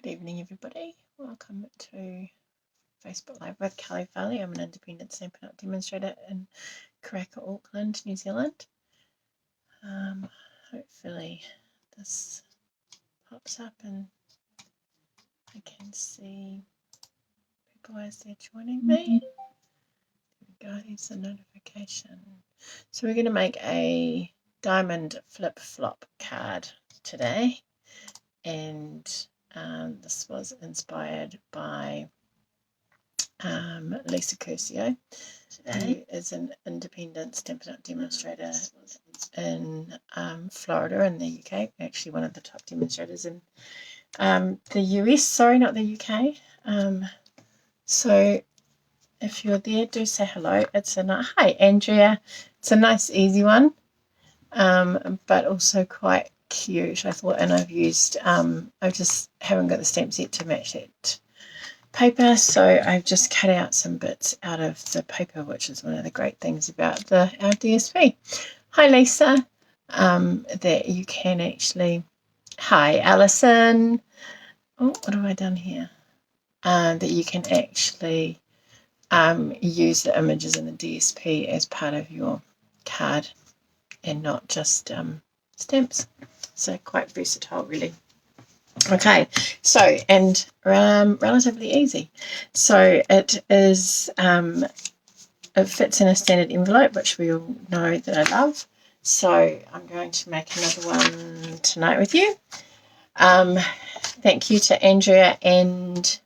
Good evening, everybody. Welcome to Facebook Live with Kelley, Farley. I'm an independent Stampin' demonstrator in Karaka, Auckland, New Zealand. Hopefully this pops up and I can see people as they're joining me. There we go, there's a notification. So we're going to make a diamond flip-flop card today, and this was inspired by Lisa Curcio, who is an independent Stampin' demonstrator in Florida in the UK, actually one of the top demonstrators in the US, sorry, not the UK. So if you're there, do say hello. Hi Andrea, it's a nice easy one, but also quite cute, I thought, and I've used, I just haven't got the stamps yet to match that paper, so I've just cut out some bits out of the paper, which is one of the great things about our DSP. Hi Lisa, that you can actually, hi Alison, oh, what have I done here? That you can actually use the images in the DSP as part of your card and not just stamps. So quite versatile, really. Okay, so, and relatively easy. So it is, it fits in a standard envelope, which we all know that I love. So I'm going to make another one tonight with you. Thank you to Andrea and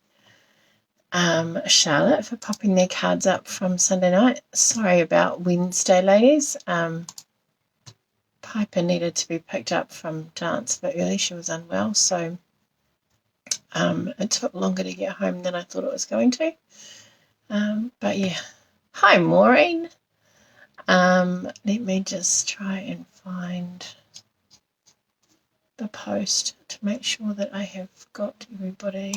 Charlotte for popping their cards up from Sunday night. Sorry about Wednesday, ladies. Piper needed to be picked up from dance a bit early. She was unwell, so it took longer to get home than I thought it was going to. But yeah. Hi, Maureen. Let me just try and find the post to make sure that I have got everybody.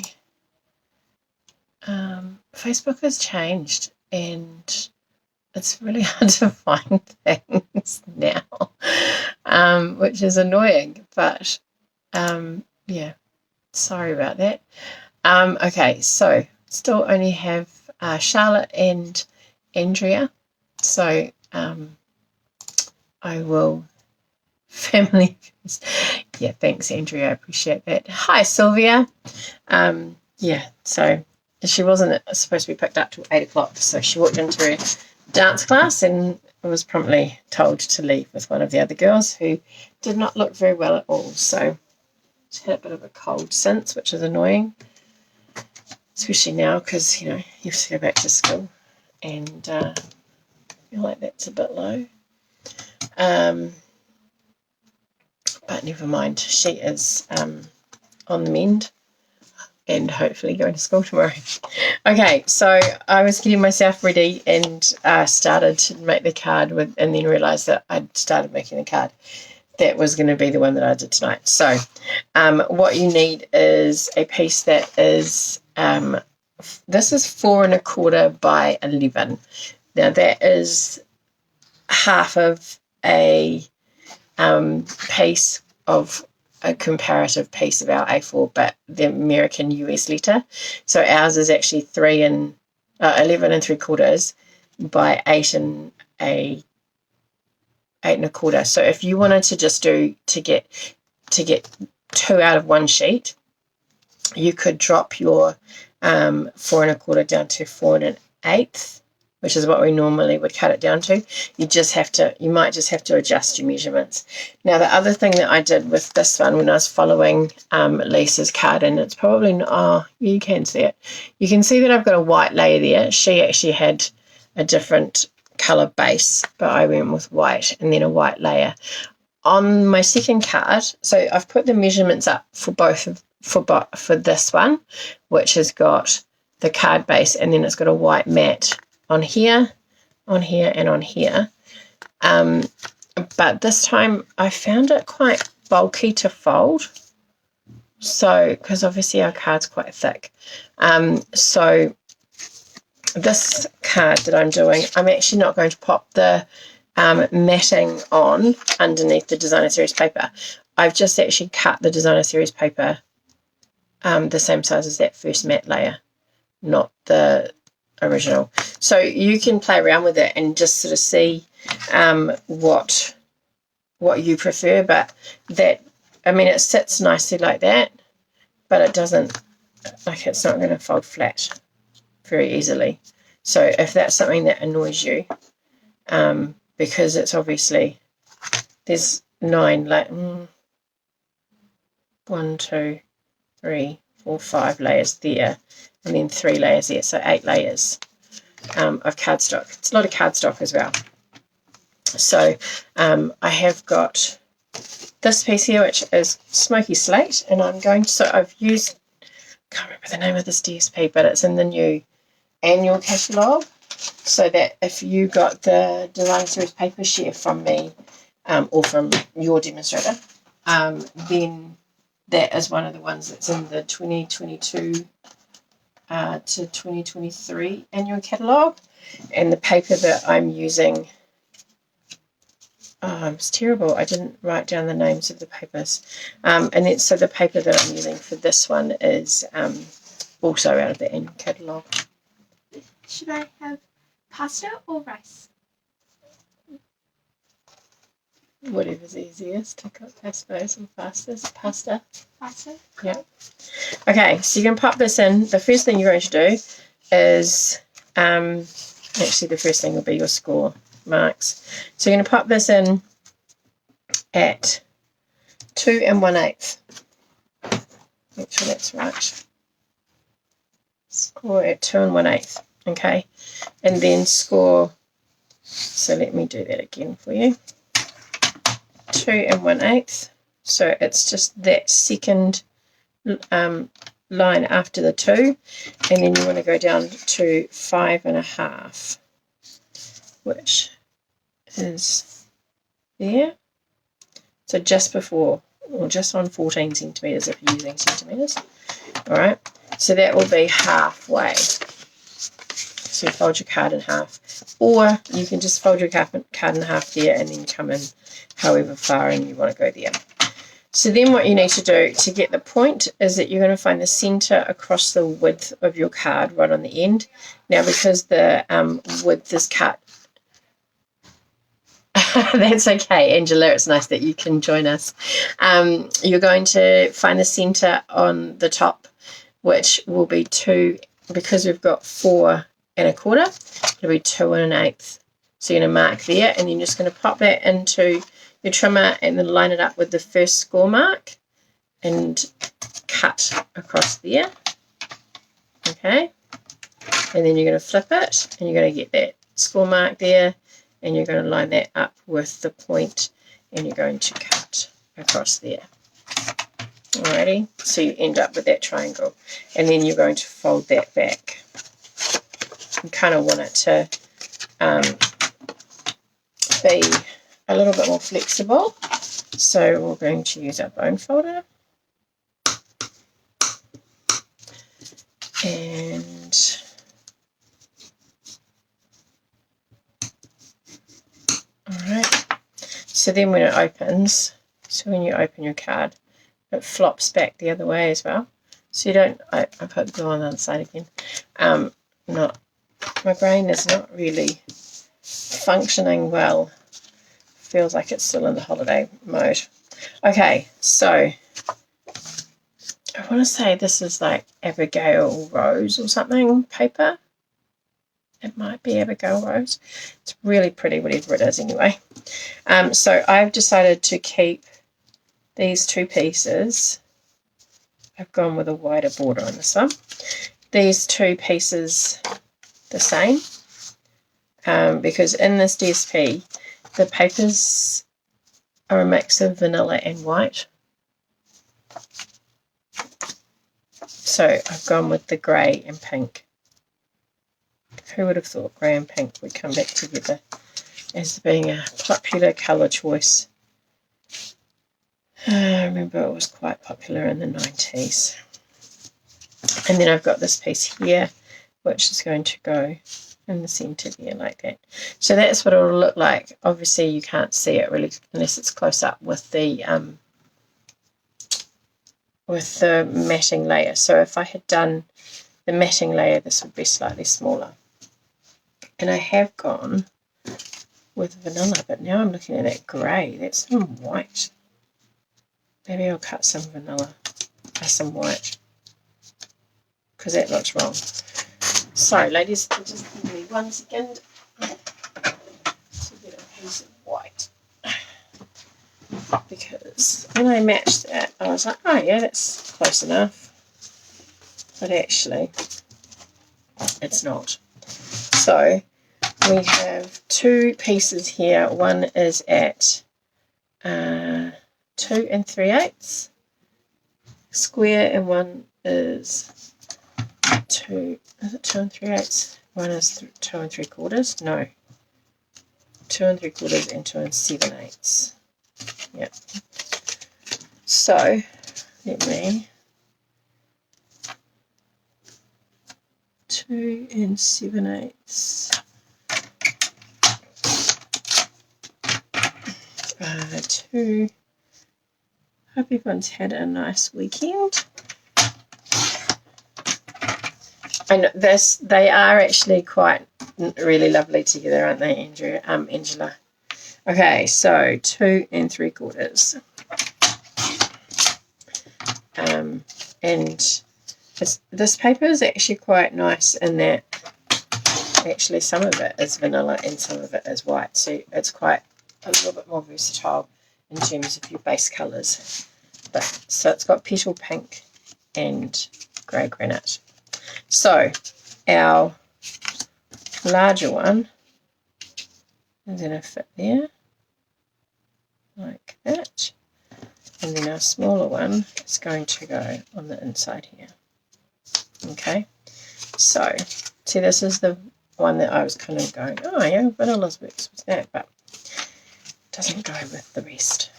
Facebook has changed and it's really hard to find things now, which is annoying, but yeah, sorry about that. Okay, so still only have Charlotte and Andrea, so I will family. Yeah, thanks Andrea, I appreciate that. Hi Sylvia. Yeah, so she wasn't supposed to be picked up till 8 o'clock, so she walked into her dance class and was promptly told to leave with one of the other girls who did not look very well at all. So she's had a bit of a cold since, which is annoying, especially now because, you know, you have to go back to school, and I feel like that's a bit low. But never mind, she is on the mend and hopefully going to school tomorrow. Okay, so I was getting myself ready and started to make the card with, and then realised that I'd started making the card. That was going to be the one that I did tonight. So what you need is a piece that is, this is 4 1/4 by 11. Now that is half of a piece of a comparative piece of our A4, but the American US letter. So ours is actually 11 3/4 by 8 1/4. So if you wanted to just do to get 2 out of one sheet, you could drop your 4 1/4 down to 4 1/8, which is what we normally would cut it down to. You might just have to adjust your measurements. Now, the other thing that I did with this one when I was following Lisa's card, and it's probably not, oh, you can see it. You can see that I've got a white layer there. She actually had a different colour base, but I went with white and then a white layer. On my second card, so I've put the measurements up for for this one, which has got the card base, and then it's got a white mat on here, and on here. But this time I found it quite bulky to fold. So, because obviously our card's quite thick. So this card that I'm doing, I'm actually not going to pop the matting on underneath the designer series paper. I've just actually cut the designer series paper the same size as that first matte layer, not the original. So you can play around with it and just sort of see what you prefer, but that, I mean, it sits nicely like that, but it doesn't, like, it's not going to fold flat very easily. So if that's something that annoys you, because it's obviously, there's 9, like 1, 2, 3, 4, 5 layers there, and then 3 layers there, so 8 layers of cardstock. It's a lot of cardstock as well. So I have got this piece here, which is Smoky Slate, and I'm going to, so I've used, I can't remember the name of this DSP, but it's in the new annual catalogue, so that if you got the Design Series paper share from me, or from your demonstrator, then that is one of the ones that's in the 2022 to 2023 annual catalogue. And the paper that I'm using, it's terrible, I didn't write down the names of the papers. And then, so the paper that I'm using for this one is also out of the annual catalogue. Should I have pasta or rice? Whatever's easiest to cook, I suppose, or fastest. Pasta. Pasta? Yeah. Okay, so you can pop this in. The first thing you're going to do is, actually the first thing will be your score marks. So you're going to pop this in at 2 1/8. Make sure that's right. Score at 2 1/8. Okay, and then score. So let me do that again for you. 2 1/8. So it's just that second line after the 2, and then you want to go down to 5 1/2, which is there. So just before, or just on 14 centimeters if you're using centimeters. All right. So that will be halfway. So you fold your card in half, or you can just fold your card in half there and then come in however far and you want to go there. So then what you need to do to get the point is that you're going to find the center across the width of your card right on the end. Now, because the width is cut, that's okay, Angela, it's nice that you can join us. You're going to find the center on the top, which will be 2, because we've got 4 1/4, it'll be 2 1/8. So you're going to mark there, and then you're just going to pop that into your trimmer and then line it up with the first score mark and cut across there. Okay, and then you're going to flip it and you're going to get that score mark there, and you're going to line that up with the point, and you're going to cut across there. Alrighty, so you end up with that triangle, and then you're going to fold that back. You kind of want it to be a little bit more flexible, so we're going to use our bone folder, and alright, so then when it opens, so when you open your card, it flops back the other way as well, so you don't, I put glue on the other side again, my brain is not really functioning well. Feels like it's still in the holiday mode. Okay, so I want to say this is like Abigail Rose or something paper. It might be Abigail Rose. It's really pretty, whatever it is anyway. So I've decided to keep these 2 pieces. I've gone with a wider border on this one. These 2 pieces the same, because in this DSP, the papers are a mix of vanilla and white. So I've gone with the grey and pink. Who would have thought grey and pink would come back together as being a popular colour choice? I remember it was quite popular in the 90s. And then I've got this piece here, which is going to go in the centre there like that. So that's what it will look like. Obviously you can't see it really unless it's close up with the with the matting layer. So if I had done the matting layer, this would be slightly smaller. And I have gone with vanilla, but now I'm looking at that grey. That's some white. Maybe I'll cut some vanilla, some white, because that looks wrong. Sorry, ladies, just give me 1 second to get a piece of white. Because when I matched that, I was like, oh yeah, that's close enough. But actually, it's not. So we have 2 pieces here. One is at 2 3/8 square, and one is 2. Is it 2 3/8? One is 2 3/4. No, 2 3/4 and 2 7/8. Yep. So let me 2 7/8. 2. Hope everyone's had a nice weekend. And they are actually quite really lovely together, aren't they, Angela? Okay, so 2 3/4. And this paper is actually quite nice in that actually some of it is vanilla and some of it is white. So it's quite a little bit more versatile in terms of your base colours. But so it's got petal pink and grey granite. So our larger one is going to fit there like that, and then our smaller one is going to go on the inside here. Okay, so see, this is the one that I was kind of going, oh yeah, vanilla's works with that, but doesn't go with the rest.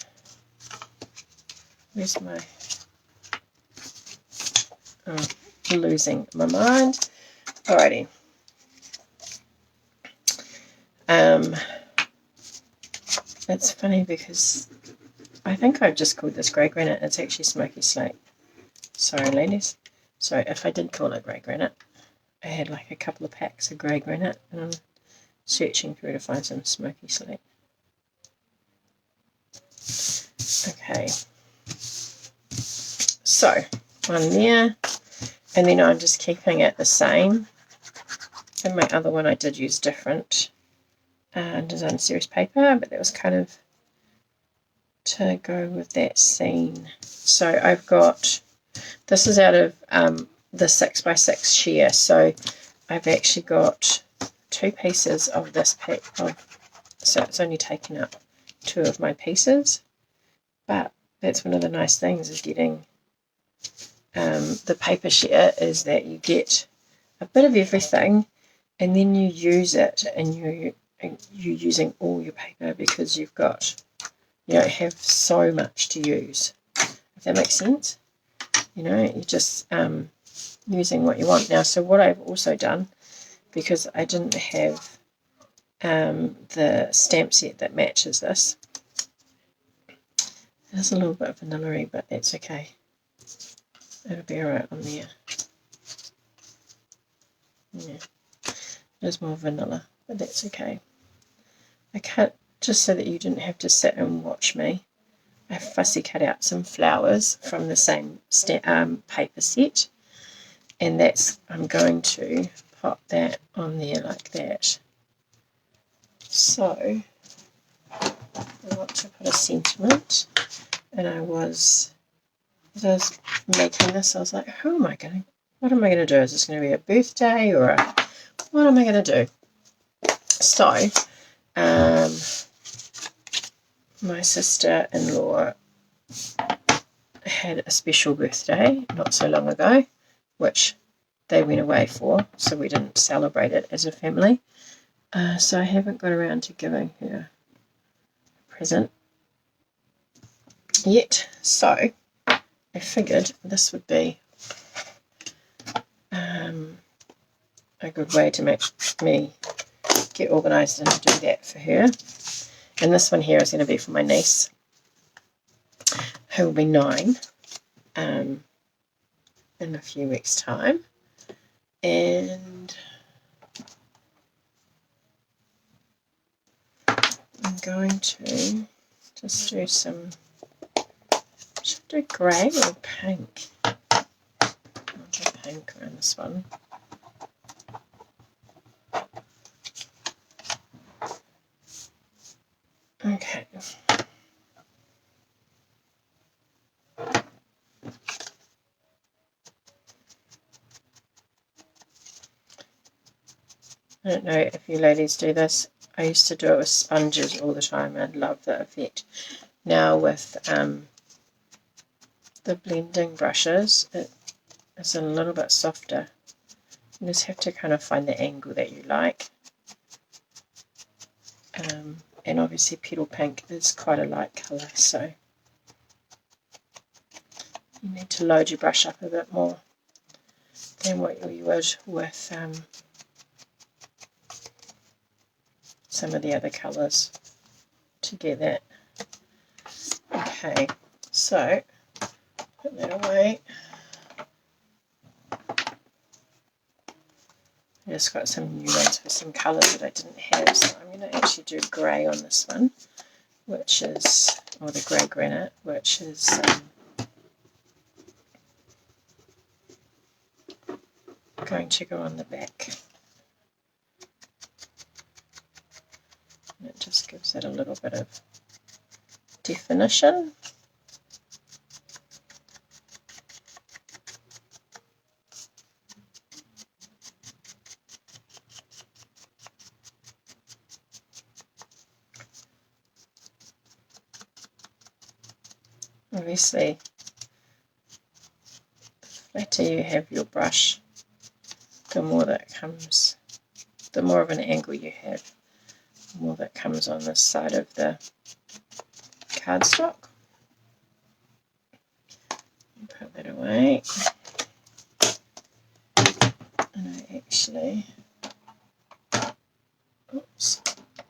Where's my losing my mind. Alrighty. It's funny because I think I've just called this grey granite. It's actually Smoky Slate. Sorry, ladies. So if I did call it grey granite, I had like a couple of packs of grey granite and I'm searching through to find some Smoky Slate. Okay. So one there, and then I'm just keeping it the same. And my other one I did use different design series paper, but that was kind of to go with that scene. So I've got, this is out of the 6x6 sheer, so I've actually got 2 pieces of this pack so it's only taken up 2 of my pieces. But that's one of the nice things of getting the paper sheer, is that you get a bit of everything and then you use it, and you're using all your paper because you don't have so much to use, if that makes sense. You're just using what you want. Now, so what I've also done, because I didn't have the stamp set that matches this, there's a little bit of vanilla-y, but that's okay. It'll be alright on there. Yeah, there's more vanilla, but that's okay. I cut, just so that you didn't have to sit and watch me, I fussy cut out some flowers from the same paper set, and I'm going to pop that on there like that. So I want to put a sentiment, and as I was making this, I was like, what am I going to do? Is this going to be a birthday, or what am I going to do? So my sister-in-law had a special birthday not so long ago, which they went away for, so we didn't celebrate it as a family. So I haven't got around to giving her a present yet. So I figured this would be a good way to make me get organised and do that for her. And this one here is going to be for my niece, who will be 9. in a few weeks' time. And I'm going to just do some, should I do grey or pink? I'll do pink around this one. Okay. I don't know if you ladies do this. I used to do it with sponges all the time. I love the effect. Now with the blending brushes, it is a little bit softer. You just have to kind of find the angle that you like. And obviously petal pink is quite a light colour, so you need to load your brush up a bit more than what you would with some of the other colours to get that. Okay, so put that away. I just got some new ones for some colours that I didn't have, so I'm going to actually do grey on this one, which is, or the grey granite, which is going to go on the back. And it just gives it a little bit of definition. Obviously, the flatter you have your brush, the more that comes, the more of an angle you have, the more that comes on this side of the cardstock. Put that away. And I actually, oops,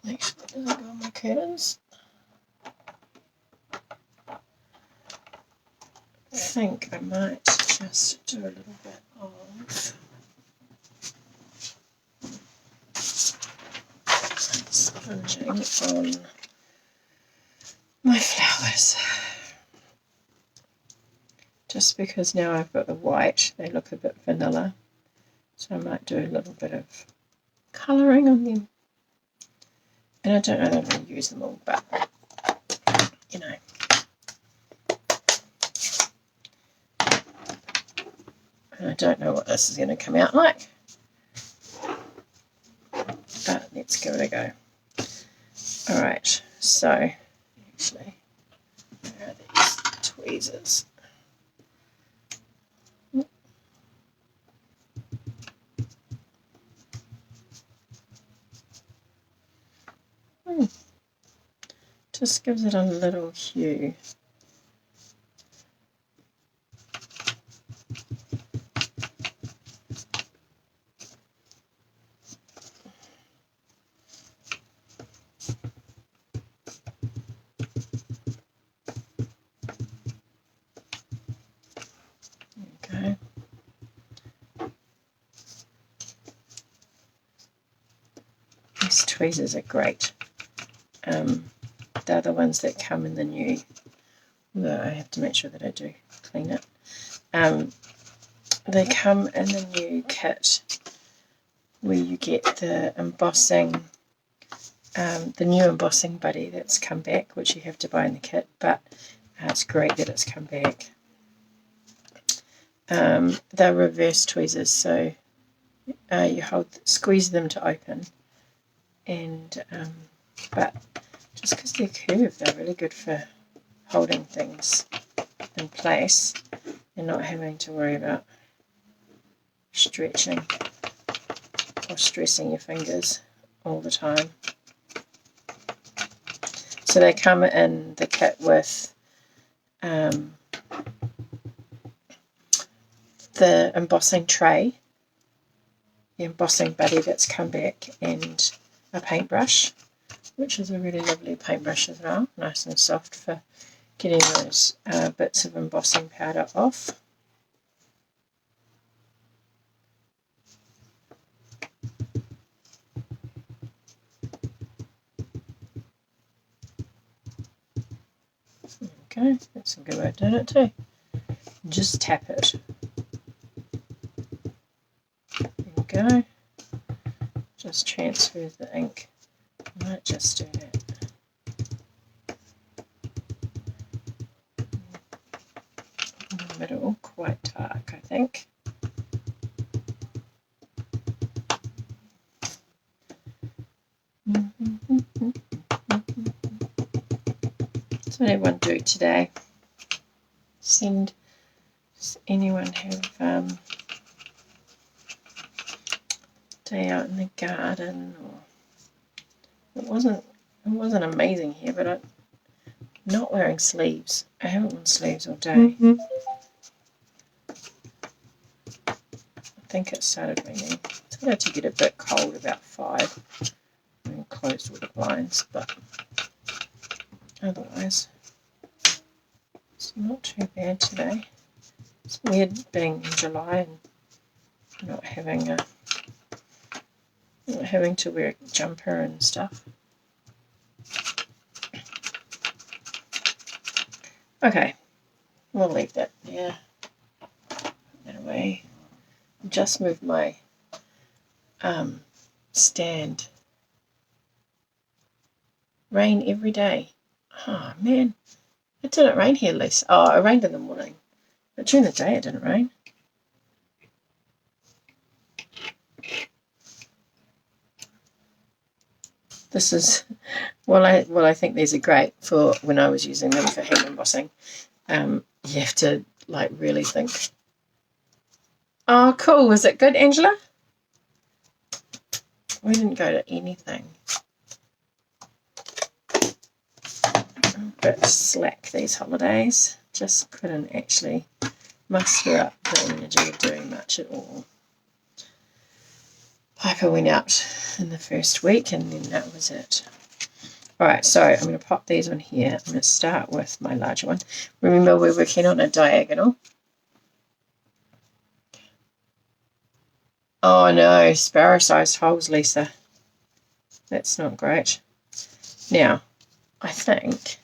make sure it doesn't go on my curtains. I think I might just do a little bit of sponging on my flowers. Just because now I've got the white, they look a bit vanilla. So I might do a little bit of colouring on them. And I don't know that I'm going to use them all, but, you know. And I don't know what this is going to come out like. But let's give it a go. Alright, so, actually, where are these tweezers? Just gives it a little hue. Okay. These tweezers are great. They're the ones that come in the new, although I have to make sure that I do clean it. They come in the new kit where you get the embossing, the new embossing buddy that's come back, which you have to buy in the kit, but it's great that it's come back. They're reverse tweezers, so you squeeze them to open, and but just because they're curved, they're really good for holding things in place and not having to worry about stretching or stressing your fingers all the time. So they come in the kit with the embossing tray, the embossing buddy that's come back, and a paintbrush, which is a really lovely paintbrush as well, nice and soft for getting those bits of embossing powder off. Okay, that's a good way of doing it too. Just tap it. There we go. Just transfer the ink. I might just do that. In the middle, quite dark, I think. That's what everyone do today. Does anyone have day out in the garden? Or it wasn't amazing here, but I'm not wearing sleeves. I haven't worn sleeves all day. I think it started raining. It started to get a bit cold about 5 and closed all the blinds, but otherwise it's not too bad today. It's weird being in July and not having to wear a jumper and stuff. Okay, we'll leave that there. Put that away. Just moved my stand. Rain every day. Oh man, it didn't rain here, Lisa. Oh, it rained in the morning, but during the day it didn't rain. This is I think these are great for when I was using them for hand embossing. You have to like really think. Oh, cool. Was it good, Angela? We didn't go to anything. A bit slack these holidays. Just couldn't actually muster up the energy of doing much at all. Piper went out in the first week and then that was it. Alright, so I'm going to pop these on here. I'm going to start with my larger one. Remember, we're working on a diagonal. Oh no, sparrow-sized holes, Lisa. That's not great. Now, I think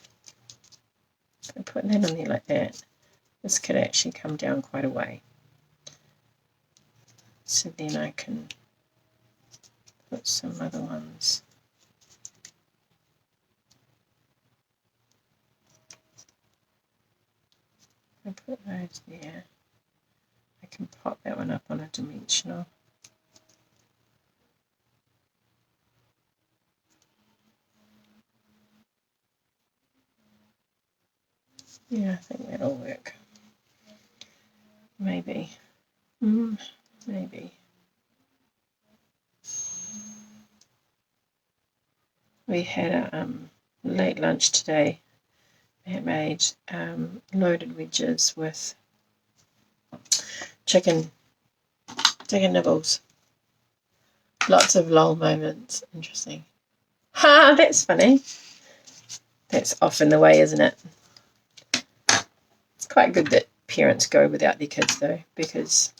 if I put that on there like that, this could actually come down quite a way. So then I can put some other ones. I put those there. I can pop that one up on a dimensional. Yeah, I think that'll work. Maybe. Maybe. We had a late lunch today. We had made loaded wedges with chicken nibbles. Lots of lol moments. Interesting. Ha! That's funny. That's often the way, isn't it? It's quite good that parents go without their kids though, because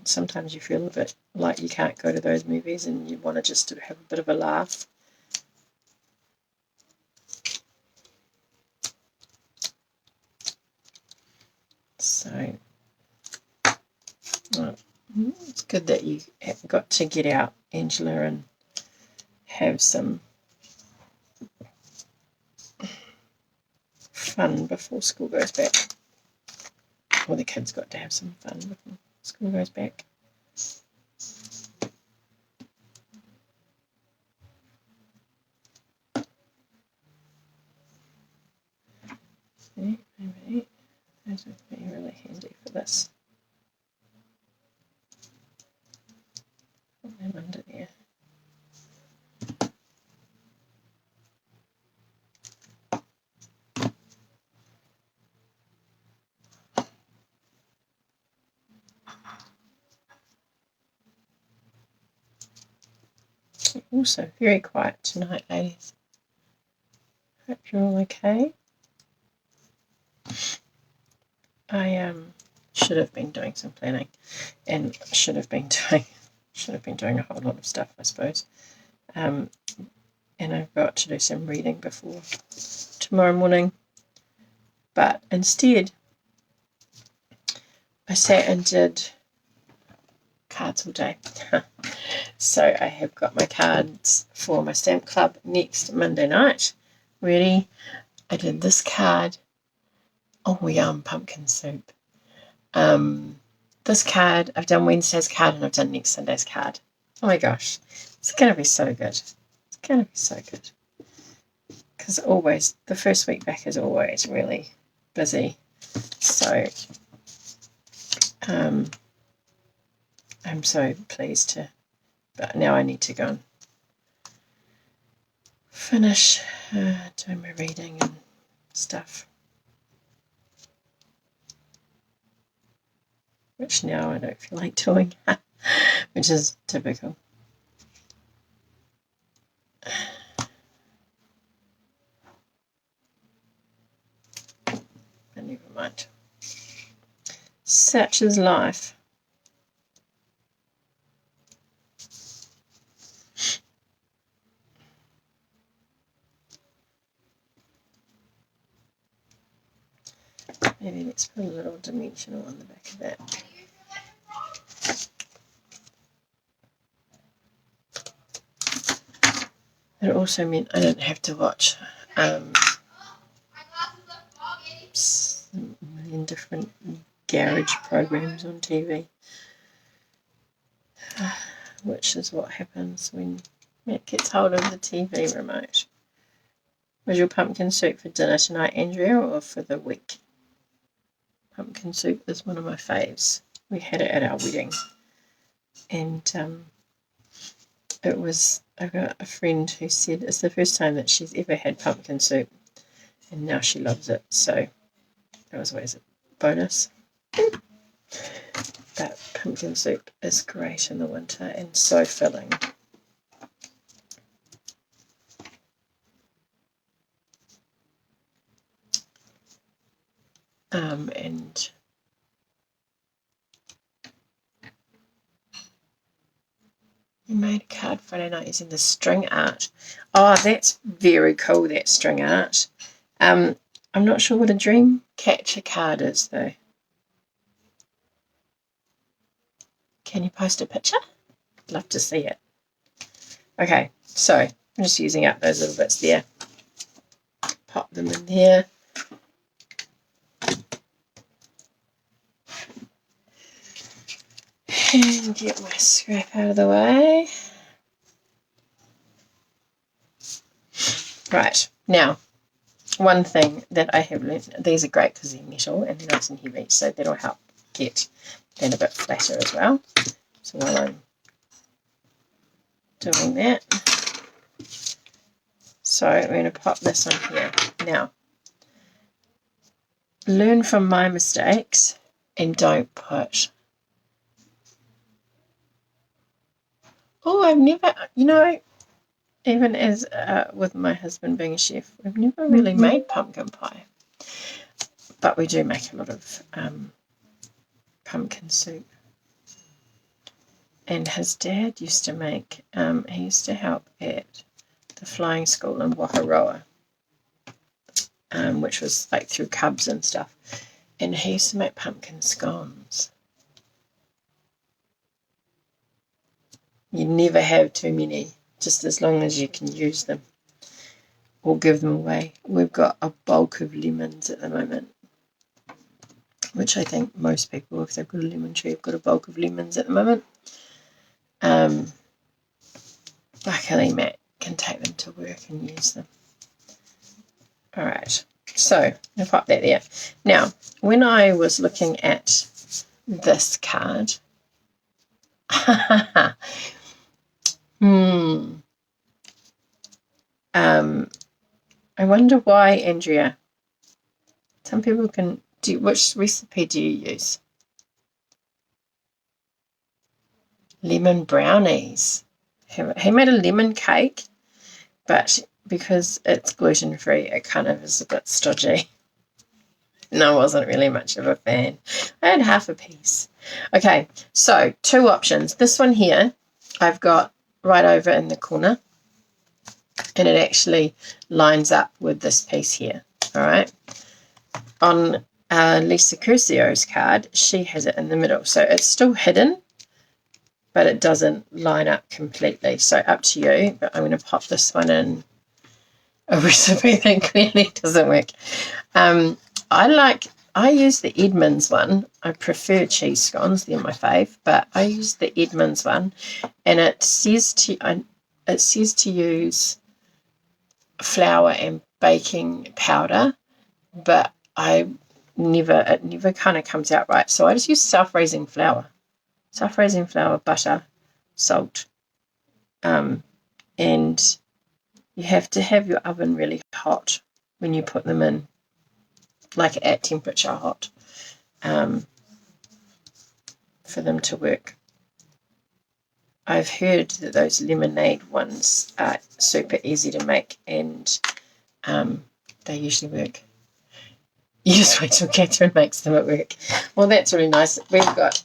sometimes you feel a bit like you can't go to those movies and you want to just have a bit of a laugh. So it's good that you got to get out, Angela, and have some fun before school goes back. Or the kids got to have some fun before school goes back. See, maybe those would be really handy for this. Put them under there. Also very quiet tonight, ladies. Hope you're all okay. I should have been doing some planning, and should have been doing a whole lot of stuff, I suppose. And I've got to do some reading before tomorrow morning. But instead, I sat and did cards all day. So I have got my cards for my stamp club next Monday night ready. I did this card. Oh, yum, pumpkin soup. This card, I've done Wednesday's card and I've done next Sunday's card. Oh my gosh, it's going to be so good. It's going to be so good. Because always, the first week back is always really busy. So, I'm so pleased to, but now I need to go and finish doing my reading and stuff. Which now I don't feel like doing, which is typical. But never mind. Such is life. Maybe let's put a little dimensional on the back of that. It also meant I didn't have to watch a million different garage programs on TV, which is what happens when Matt gets hold of the TV remote. Was your pumpkin soup for dinner tonight, Andrea, or for the week? Pumpkin soup is one of my faves. We had it at our wedding, and I've got a friend who said it's the first time that she's ever had pumpkin soup, and now she loves it, so that was always a bonus. But pumpkin soup is great in the winter and so filling. And you made a card Friday night using the string art. Oh, that's very cool, that string art. I'm not sure what a dream catcher card is, though. Can you post a picture? I'd love to see it. Okay, so I'm just using up those little bits there. Pop them in there. And get my scrap out of the way. Right, now, one thing that I have learned, these are great because they're metal and they're nice and heavy, so that'll help get that a bit flatter as well. So while I'm doing that, so I'm going to pop this on here. Now, learn from my mistakes and don't put... Oh, I've never, even as with my husband being a chef, we've never really made pumpkin pie. But we do make a lot of pumpkin soup. And his dad used to make, he used to help at the flying school in Waharoa, which was like through Cubs and stuff. And he used to make pumpkin scones. You never have too many, just as long as you can use them or give them away. We've got a bulk of lemons at the moment, which I think most people, if they've got a lemon tree, have got a bulk of lemons at the moment. Luckily, Matt can take them to work and use them. All right, so I'm going to pop that there. Now, when I was looking at this card, I wonder why, Andrea. Some people can do. Which recipe do you use? Lemon brownies. He made a lemon cake, but because it's gluten-free, it kind of is a bit stodgy. No, I wasn't really much of a fan. I had half a piece. Okay, so 2 options. This one here I've got right over in the corner, and it actually lines up with this piece here. All right. On Lisa Curcio's card, she has it in the middle, so it's still hidden, but it doesn't line up completely. So up to you, but I'm going to pop this one in a recipe that clearly doesn't work. I use the Edmonds one. I prefer cheese scones, they're my fave, but I use the Edmonds one, and it says to use flour and baking powder, but it never kind of comes out right. So I just use self-raising flour, butter, salt, and you have to have your oven really hot when you put them in, like at temperature hot, for them to work. I've heard that those lemonade ones are super easy to make, and they usually work. You just wait till Catherine makes them at work. Well, that's really nice. We've got,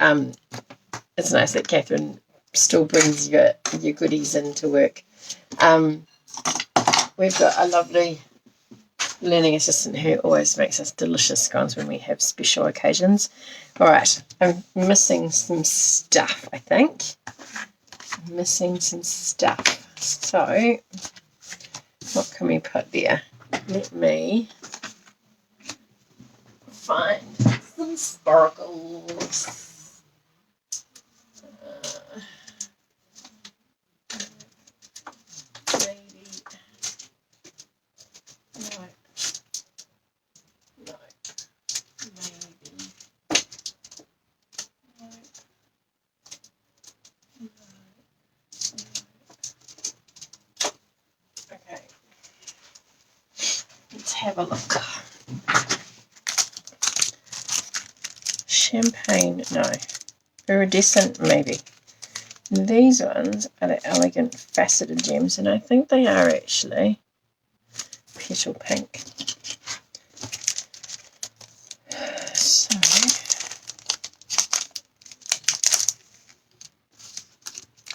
it's nice that Catherine still brings your goodies into work. We've got a lovely learning assistant who always makes us delicious scones when we have special occasions. All right, I'm missing some stuff, I think. So what can we put there? Let me find some sparkles. Have a look. Champagne, no. Iridescent, maybe. These ones are the elegant faceted gems, and I think they are actually petal pink. So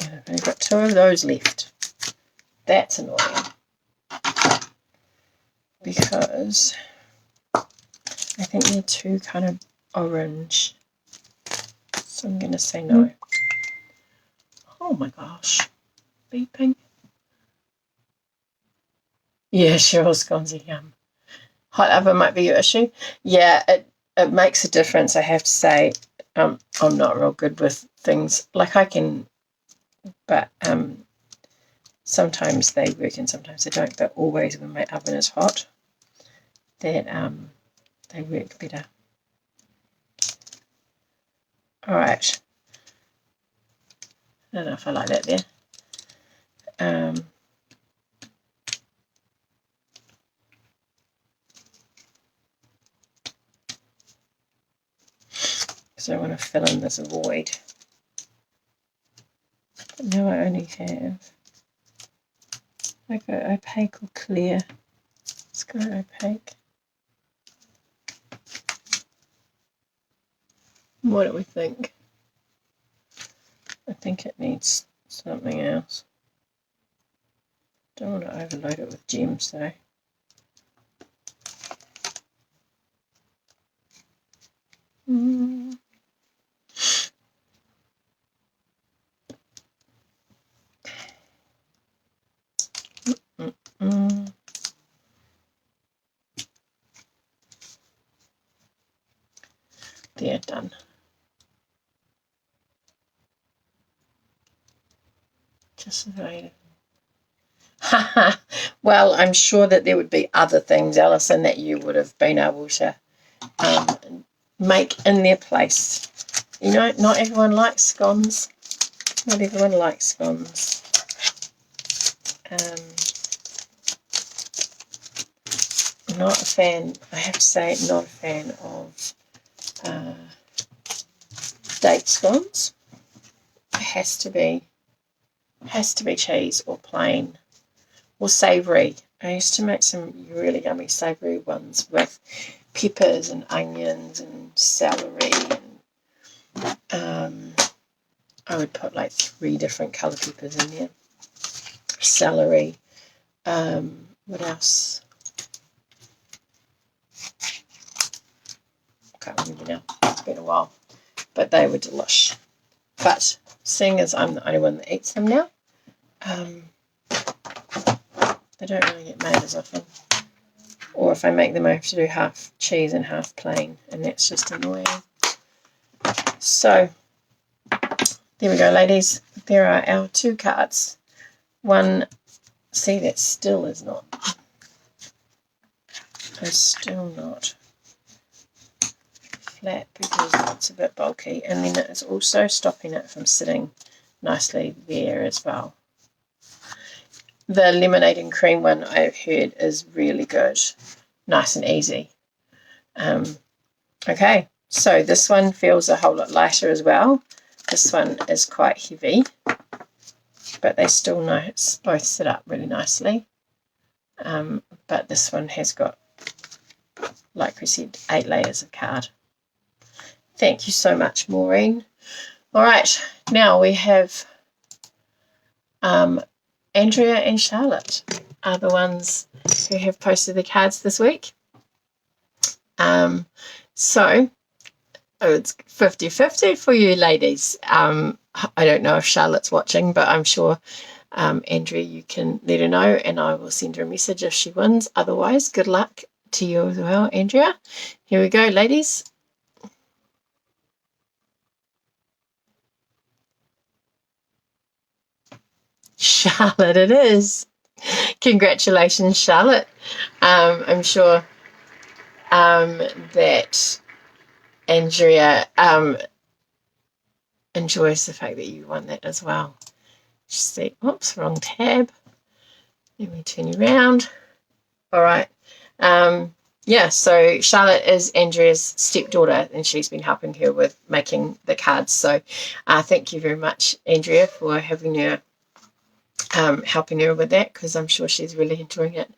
I've only got 2 of those left. That's annoying, because I think they're too kind of orange. So I'm going to say no. Oh my gosh. Beeping. Yeah, Cheryl's scones are yum. Hot oven might be your issue. Yeah, it makes a difference, I have to say. I'm not real good with things. Like I can, but sometimes they work and sometimes they don't. But always when my oven is hot, that they work better. All right. I don't know if I like that there. So I want to fill in this void. But now I only have like a opaque or clear. Let's go opaque. What do we think? I think it needs something else. Don't want to overload it with gems though. There, done. Just right. Well, I'm sure that there would be other things, Alison, that you would have been able to make in their place. You know, not everyone likes scones. Not everyone likes scones. Not a fan, I have to say, not a fan of date scones. It has to be cheese or plain or savoury. I used to make some really yummy savoury ones with peppers and onions and celery. And I would put like 3 different colour peppers in there. Celery. What else? Can't remember now. It's been a while. But they were delish. But seeing as I'm the only one that eats them now, they don't really get made as often. Or if I make them, I have to do half cheese and half plain, and that's just annoying. So, there we go, ladies. There are our 2 cards. One, see, that still is not. It's still not flat because it's a bit bulky, and then it's also stopping it from sitting nicely there as well. The lemonade and cream one I've heard is really good, nice and easy. Okay, so this one feels a whole lot lighter as well. This one is quite heavy, but they still both sit up really nicely. But this one has got, like we said, 8 layers of card. Thank you so much, Maureen. All right, now we have Andrea and Charlotte are the ones who have posted the cards this week. So it's 50-50 for you ladies. I don't know if Charlotte's watching, but I'm sure, Andrea, you can let her know and I will send her a message if she wins. Otherwise, good luck to you as well, Andrea. Here we go, ladies. Charlotte it is. Congratulations, Charlotte. I'm sure that Andrea enjoys the fact that you won that as well. Just see, oops, wrong tab. Let me turn you around. All right. Yeah, so Charlotte is Andrea's stepdaughter and she's been helping her with making the cards. So thank you very much, Andrea, for having her helping her with that, because I'm sure she's really enjoying it.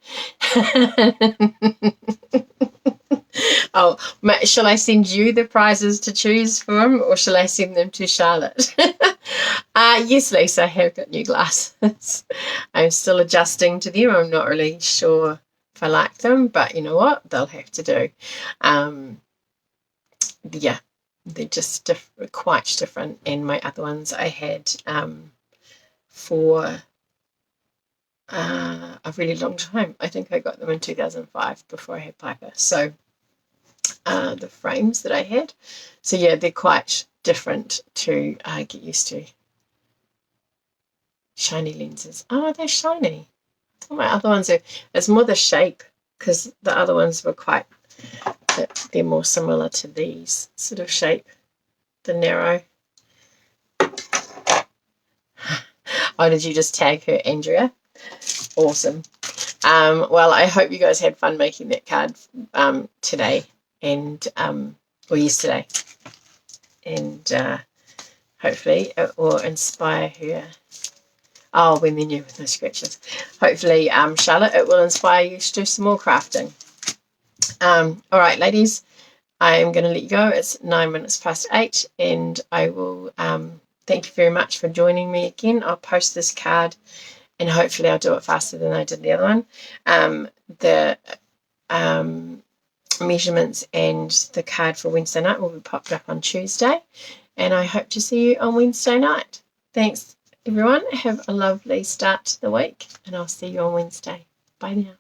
Oh, shall I send you the prizes to choose from, or shall I send them to Charlotte? Yes, Lisa, I have got new glasses. I'm still adjusting to them. I'm not really sure if I like them, but you know what? They'll have to do. Yeah, they're just quite different. And my other ones I had for a really long time. I think I got them in 2005 before I had Piper. So the frames that I had. So yeah, they're quite different to get used to. Shiny lenses. Oh, they're shiny. My other ones it's more the shape, because the other ones were they're more similar to these sort of shape, the narrow. Oh, did you just tag her, Andrea? Awesome. Well, I hope you guys had fun making that card today and or yesterday, and hopefully it will inspire her. Oh, we menu with no scratches. Hopefully, Charlotte, it will inspire you to do some more crafting. All right, ladies, I'm going to let you go. It's 9 minutes past 8, and I will thank you very much for joining me again. I'll post this card, and hopefully I'll do it faster than I did the other one. The measurements and the card for Wednesday night will be popped up on Tuesday, and I hope to see you on Wednesday night. Thanks, everyone. Have a lovely start to the week, and I'll see you on Wednesday. Bye now.